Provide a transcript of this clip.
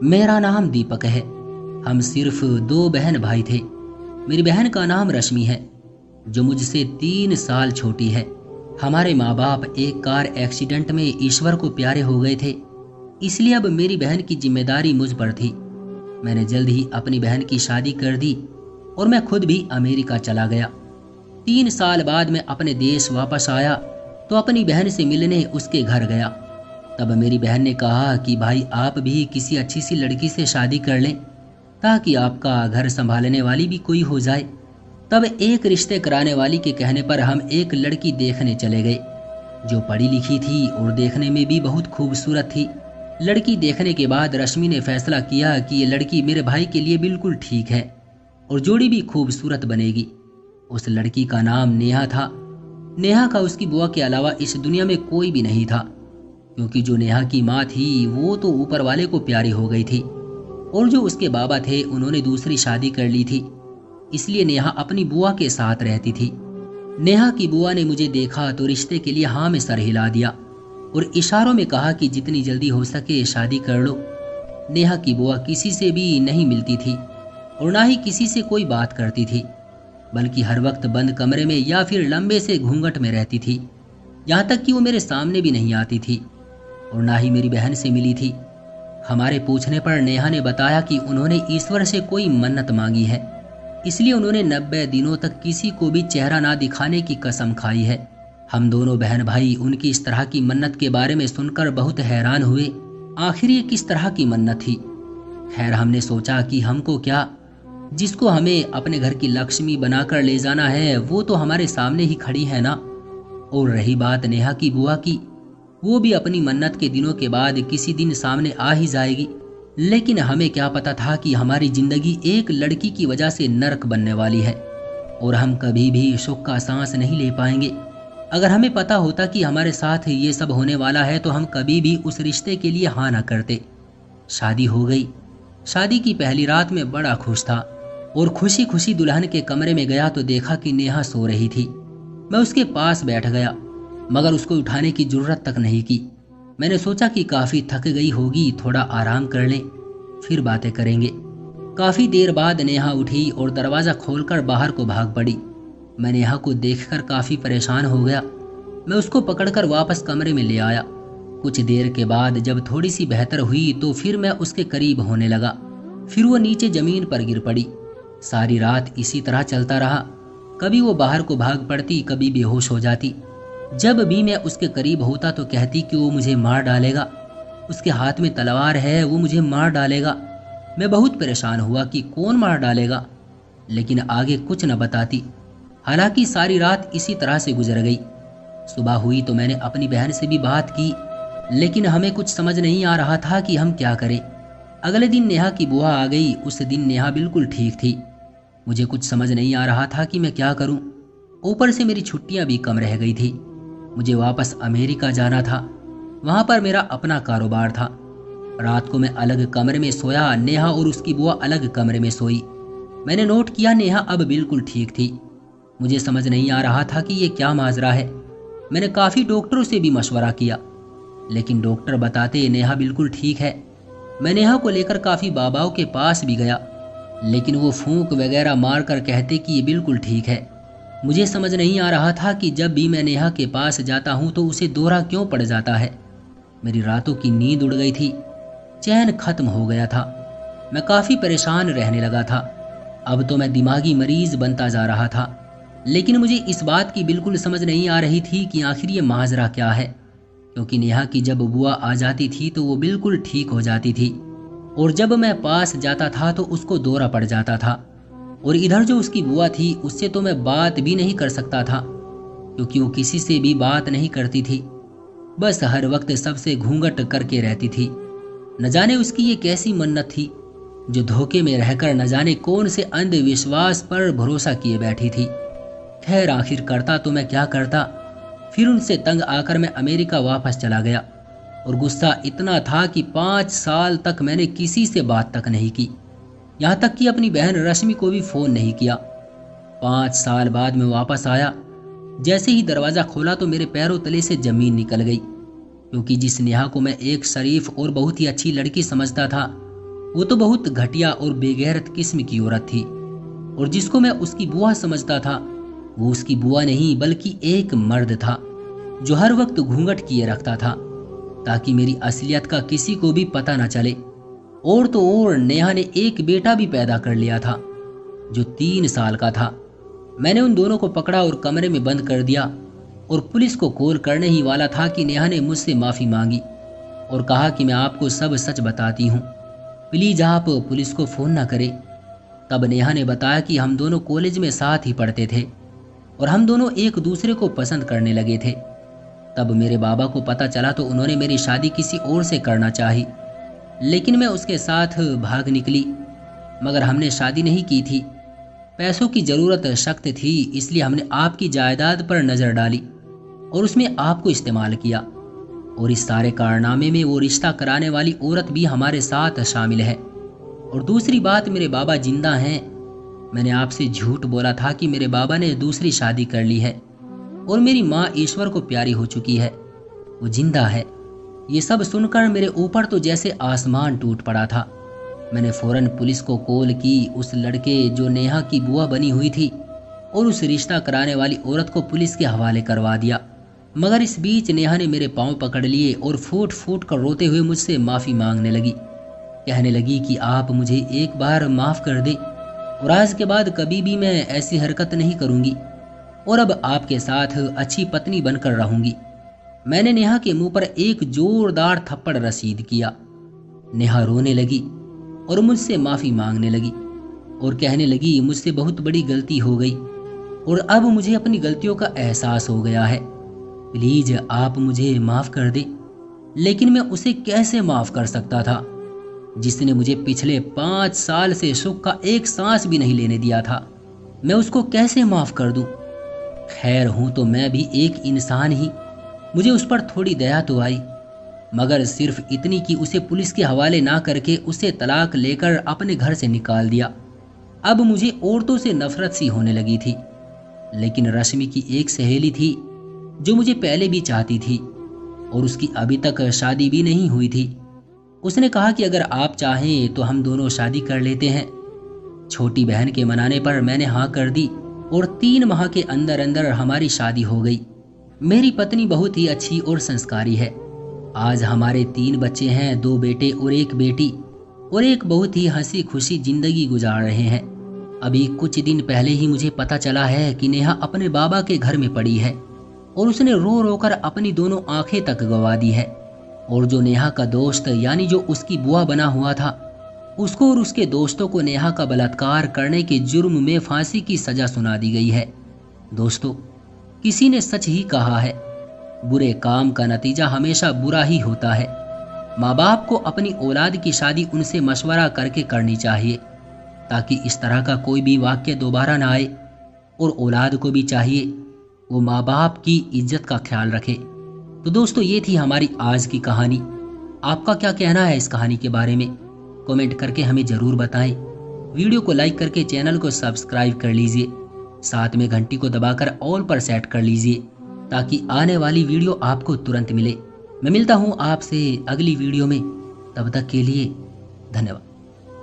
मेरा नाम दीपक है। हम सिर्फ दो बहन भाई थे। मेरी बहन का नाम रश्मि है, जो मुझसे 3 साल छोटी है। हमारे माँ बाप एक कार एक्सीडेंट में ईश्वर को प्यारे हो गए थे, इसलिए अब मेरी बहन की जिम्मेदारी मुझ पर थी। मैंने जल्द ही अपनी बहन की शादी कर दी और मैं खुद भी अमेरिका चला गया। 3 साल बाद मैं अपने देश वापस आया तो अपनी बहन से मिलने उसके घर गया। तब मेरी बहन ने कहा कि भाई आप भी किसी अच्छी सी लड़की से शादी कर लें ताकि आपका घर संभालने वाली भी कोई हो जाए। तब एक रिश्ते कराने वाली के कहने पर हम एक लड़की देखने चले गए, जो पढ़ी लिखी थी और देखने में भी बहुत खूबसूरत थी। लड़की देखने के बाद रश्मि ने फैसला किया कि ये लड़की मेरे भाई के लिए बिल्कुल ठीक है और जोड़ी भी खूबसूरत बनेगी। उस लड़की का नाम नेहा था। नेहा का उसकी बुआ के अलावा इस दुनिया में कोई भी नहीं था, क्योंकि जो नेहा की माँ थी वो तो ऊपर वाले को प्यारी हो गई थी और जो उसके बाबा थे उन्होंने दूसरी शादी कर ली थी, इसलिए नेहा अपनी बुआ के साथ रहती थी। नेहा की बुआ ने मुझे देखा तो रिश्ते के लिए हाँ में सर हिला दिया और इशारों में कहा कि जितनी जल्दी हो सके शादी कर लो। नेहा की बुआ किसी से भी नहीं मिलती थी और ना ही किसी से कोई बात करती थी, बल्कि हर वक्त बंद कमरे में या फिर लंबे से घूंघट में रहती थी। यहाँ तक कि वो मेरे सामने भी नहीं आती थी और ना ही मेरी बहन से मिली थी। हमारे पूछने पर नेहा ने बताया कि उन्होंने ईश्वर से कोई मन्नत मांगी है, इसलिए उन्होंने 90 दिनों तक किसी को भी चेहरा ना दिखाने की कसम खाई है। हम दोनों बहन भाई उनकी इस तरह की मन्नत के बारे में सुनकर बहुत हैरान हुए। आखिर ये किस तरह की मन्नत थी? खैर, हमने सोचा कि हमको क्या, जिसको हमें अपने घर की लक्ष्मी बनाकर ले जाना है वो तो हमारे सामने ही खड़ी है ना। और रही बात नेहा की बुआ की, वो भी अपनी मन्नत के दिनों के बाद किसी दिन सामने आ ही जाएगी। लेकिन हमें क्या पता था कि हमारी जिंदगी एक लड़की की वजह से नरक बनने वाली है और हम कभी भी सुख का सांस नहीं ले पाएंगे। अगर हमें पता होता कि हमारे साथ ये सब होने वाला है तो हम कभी भी उस रिश्ते के लिए हाँ ना करते। शादी हो गई। शादी की पहली रात में बड़ा खुश था और खुशी खुशी दुल्हन के कमरे में गया तो देखा कि नेहा सो रही थी। मैं उसके पास बैठ गया, मगर उसको उठाने की जरूरत तक नहीं की। मैंने सोचा कि काफी थक गई होगी, थोड़ा आराम कर लें, फिर बातें करेंगे। काफी देर बाद नेहा उठी और दरवाजा खोलकर बाहर को भाग पड़ी। मैं नेहा को देखकर काफी परेशान हो गया। मैं उसको पकड़कर वापस कमरे में ले आया। कुछ देर के बाद जब थोड़ी सी बेहतर हुई तो फिर मैं उसके करीब होने लगा। फिर वो नीचे जमीन पर गिर पड़ी। सारी रात इसी तरह चलता रहा। कभी वो बाहर को भाग पड़ती, कभी बेहोश हो जाती। जब भी मैं उसके करीब होता तो कहती कि वो मुझे मार डालेगा, उसके हाथ में तलवार है, वो मुझे मार डालेगा। मैं बहुत परेशान हुआ कि कौन मार डालेगा, लेकिन आगे कुछ न बताती। हालांकि सारी रात इसी तरह से गुजर गई। सुबह हुई तो मैंने अपनी बहन से भी बात की, लेकिन हमें कुछ समझ नहीं आ रहा था कि हम क्या करें। अगले दिन नेहा की बुआ आ गई। उस दिन नेहा बिल्कुल ठीक थी। मुझे कुछ समझ नहीं आ रहा था कि मैं क्या करूं। ऊपर से मेरी छुट्टियां भी कम रह गई थी। मुझे वापस अमेरिका जाना था। वहां पर मेरा अपना कारोबार था। रात को मैं अलग कमरे में सोया, नेहा और उसकी बुआ अलग कमरे में सोई। मैंने नोट किया नेहा अब बिल्कुल ठीक थी। मुझे समझ नहीं आ रहा था कि ये क्या माजरा है। मैंने काफ़ी डॉक्टरों से भी मशवरा किया, लेकिन डॉक्टर बताते नेहा बिल्कुल ठीक है। मैं नेहा को लेकर काफ़ी बाबाओं के पास भी गया, लेकिन वो फूंक वगैरह मार कर कहते कि ये बिल्कुल ठीक है। मुझे समझ नहीं आ रहा था कि जब भी मैं नेहा के पास जाता हूँ तो उसे दौरा क्यों पड़ जाता है। मेरी रातों की नींद उड़ गई थी, चैन खत्म हो गया था। मैं काफ़ी परेशान रहने लगा था। अब तो मैं दिमागी मरीज बनता जा रहा था। लेकिन मुझे इस बात की बिल्कुल समझ नहीं आ रही थी कि आखिर ये माजरा क्या है, क्योंकि नेहा की जब बुआ आ जाती थी तो वो बिल्कुल ठीक हो जाती थी और जब मैं पास जाता था तो उसको दौरा पड़ जाता था। और इधर जो उसकी बुआ थी उससे तो मैं बात भी नहीं कर सकता था, क्योंकि वो किसी से भी बात नहीं करती थी, बस हर वक्त सबसे घूंघट करके रहती थी। न जाने उसकी ये कैसी मन्नत थी जो धोखे में रहकर न जाने कौन से अंधविश्वास पर भरोसा किए बैठी थी। खैर, आखिर करता तो मैं क्या करता। फिर उनसे तंग आकर मैं अमेरिका वापस चला गया और गुस्सा इतना था कि 5 साल तक मैंने किसी से बात तक नहीं की, यहाँ तक कि अपनी बहन रश्मि को भी फ़ोन नहीं किया। 5 साल बाद मैं वापस आया। जैसे ही दरवाज़ा खोला तो मेरे पैरों तले से ज़मीन निकल गई, क्योंकि जिस नेहा को मैं एक शरीफ और बहुत ही अच्छी लड़की समझता था वो तो बहुत घटिया और बेगैरत किस्म की औरत थी, और जिसको मैं उसकी बुआ समझता था वो उसकी बुआ नहीं बल्कि एक मर्द था जो हर वक्त घूंघट किए रखता था ताकि मेरी असलियत का किसी को भी पता न चले। और तो और नेहा ने एक बेटा भी पैदा कर लिया था जो 3 साल का था। मैंने उन दोनों को पकड़ा और कमरे में बंद कर दिया और पुलिस को कॉल करने ही वाला था कि नेहा ने मुझसे माफ़ी मांगी और कहा कि मैं आपको सब सच बताती हूँ, प्लीज़ आप पुलिस को फ़ोन ना करें। तब नेहा ने बताया कि हम दोनों कॉलेज में साथ ही पढ़ते थे और हम दोनों एक दूसरे को पसंद करने लगे थे। तब मेरे बाबा को पता चला तो उन्होंने मेरी शादी किसी और से करना चाही, लेकिन मैं उसके साथ भाग निकली। मगर हमने शादी नहीं की थी, पैसों की ज़रूरत सख्त थी, इसलिए हमने आपकी जायदाद पर नज़र डाली और उसमें आपको इस्तेमाल किया। और इस सारे कारनामे में वो रिश्ता कराने वाली औरत भी हमारे साथ शामिल है। और दूसरी बात, मेरे बाबा जिंदा हैं। मैंने आपसे झूठ बोला था कि मेरे बाबा ने दूसरी शादी कर ली है और मेरी माँ ईश्वर को प्यारी हो चुकी है, वो जिंदा है। ये सब सुनकर मेरे ऊपर तो जैसे आसमान टूट पड़ा था। मैंने फौरन पुलिस को कॉल की, उस लड़के जो नेहा की बुआ बनी हुई थी और उस रिश्ता कराने वाली औरत को पुलिस के हवाले करवा दिया। मगर इस बीच नेहा ने मेरे पांव पकड़ लिए और फूट फूट कर रोते हुए मुझसे माफ़ी मांगने लगी। कहने लगी कि आप मुझे एक बार माफ़ कर दें और आज के बाद कभी भी मैं ऐसी हरकत नहीं करूँगी और अब आपके साथ अच्छी पत्नी बनकर रहूँगी। मैंने नेहा के मुंह पर एक जोरदार थप्पड़ रसीद किया। नेहा रोने लगी और मुझसे माफ़ी मांगने लगी और कहने लगी मुझसे बहुत बड़ी गलती हो गई और अब मुझे अपनी गलतियों का एहसास हो गया है, प्लीज आप मुझे माफ़ कर दे। लेकिन मैं उसे कैसे माफ़ कर सकता था जिसने मुझे पिछले 5 साल से सुख का एक सांस भी नहीं लेने दिया था। मैं उसको कैसे माफ़ कर दूं? खैर हूं तो मैं भी एक इंसान ही, मुझे उस पर थोड़ी दया तो आई, मगर सिर्फ इतनी कि उसे पुलिस के हवाले ना करके उसे तलाक लेकर अपने घर से निकाल दिया। अब मुझे औरतों से नफरत सी होने लगी थी। लेकिन रश्मि की एक सहेली थी जो मुझे पहले भी चाहती थी और उसकी अभी तक शादी भी नहीं हुई थी। उसने कहा कि अगर आप चाहें तो हम दोनों शादी कर लेते हैं। छोटी बहन के मनाने पर मैंने हाँ कर दी और 3 माह के अंदर अंदर हमारी शादी हो गई। मेरी पत्नी बहुत ही अच्छी और संस्कारी है। आज हमारे 3 बच्चे हैं, 2 बेटे और 1 बेटी, और एक बहुत ही हंसी खुशी जिंदगी गुजार रहे हैं। अभी कुछ दिन पहले ही मुझे पता चला है कि नेहा अपने बाबा के घर में पड़ी है और उसने रो रो कर अपनी दोनों आंखें तक गंवा दी है। और जो नेहा का दोस्त यानी जो उसकी बुआ बना हुआ था, उसको और उसके दोस्तों को नेहा का बलात्कार करने के जुर्म में फांसी की सजा सुना दी गई है। दोस्तों, किसी ने सच ही कहा है, बुरे काम का नतीजा हमेशा बुरा ही होता है। माँ बाप को अपनी औलाद की शादी उनसे मशवरा करके करनी चाहिए ताकि इस तरह का कोई भी वाक्य दोबारा ना आए। और औलाद को भी चाहिए वो माँ बाप की इज्जत का ख्याल रखे। तो दोस्तों, ये थी हमारी आज की कहानी। आपका क्या कहना है इस कहानी के बारे में? कमेंट करके हमें ज़रूर बताएं। वीडियो को लाइक करके चैनल को सब्सक्राइब कर लीजिए, साथ में घंटी को दबाकर ऑल पर सेट कर लीजिए ताकि आने वाली वीडियो आपको तुरंत मिले। मैं मिलता हूँ आपसे अगली वीडियो में, तब तक के लिए धन्यवाद।